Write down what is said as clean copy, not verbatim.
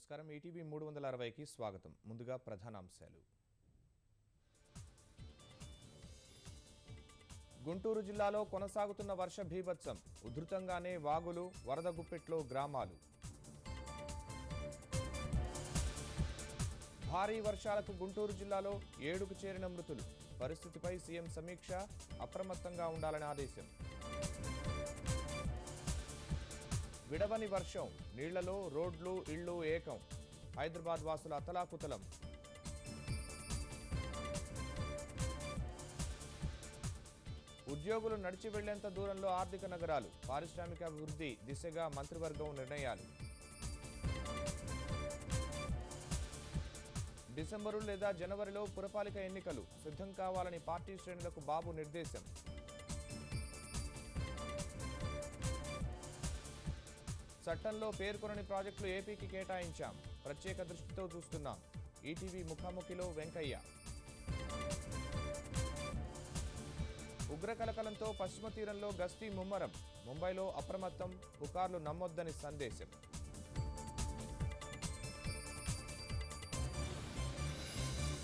నమస్కారం ఈటీవీ 360కి స్వాగతం. ముందుగా ప్రధానాంశాలు. గుంటూరు జిల్లాలో కొనసాగుతున్న వర్ష బీభత్సం. ఉధృతంగానే వాగులు, వరద గుప్పెట్లో గ్రామాలు. భారీ వర్షాలకు గుంటూరు జిల్లాలో 7కు చేరిన మృతులు. పరిస్థితిపై సీఎం సమీక్ష, అప్రమత్తంగా ఉండాలని ఆదేశం. విడవని వర్షం, నీళ్లలో రోడ్లు, ఇళ్లు ఏకం. హైదరాబాద్ వాసుల అతలాకుతలం. ఉద్యోగులు నడిచి వెళ్లేంత దూరంలో ఆర్థిక నగరాలు. పారిశ్రామిక అభివృద్ధి దిశగా మంత్రివర్గం నిర్ణయాలు. డిసెంబరు లేదా జనవరిలో పురపాలిక ఎన్నికలు. సిద్ధం కావాలని పార్టీ శ్రేణులకు బాబు నిర్దేశం. చట్టంలో పేర్కొనని ప్రాజెక్టులు ఏపీకి కేటాయించాం. ప్రత్యేక దృష్టితో చూస్తున్నాం. ఈటీవీ ముఖాముఖిలో వెంకయ్య. ఉగ్రకలకలంతో పశ్చిమ తీరంలో గస్తీ ముమ్మరం. ముంబైలో అప్రమత్తం, పుకార్లు నమ్మొద్దని సందేశం.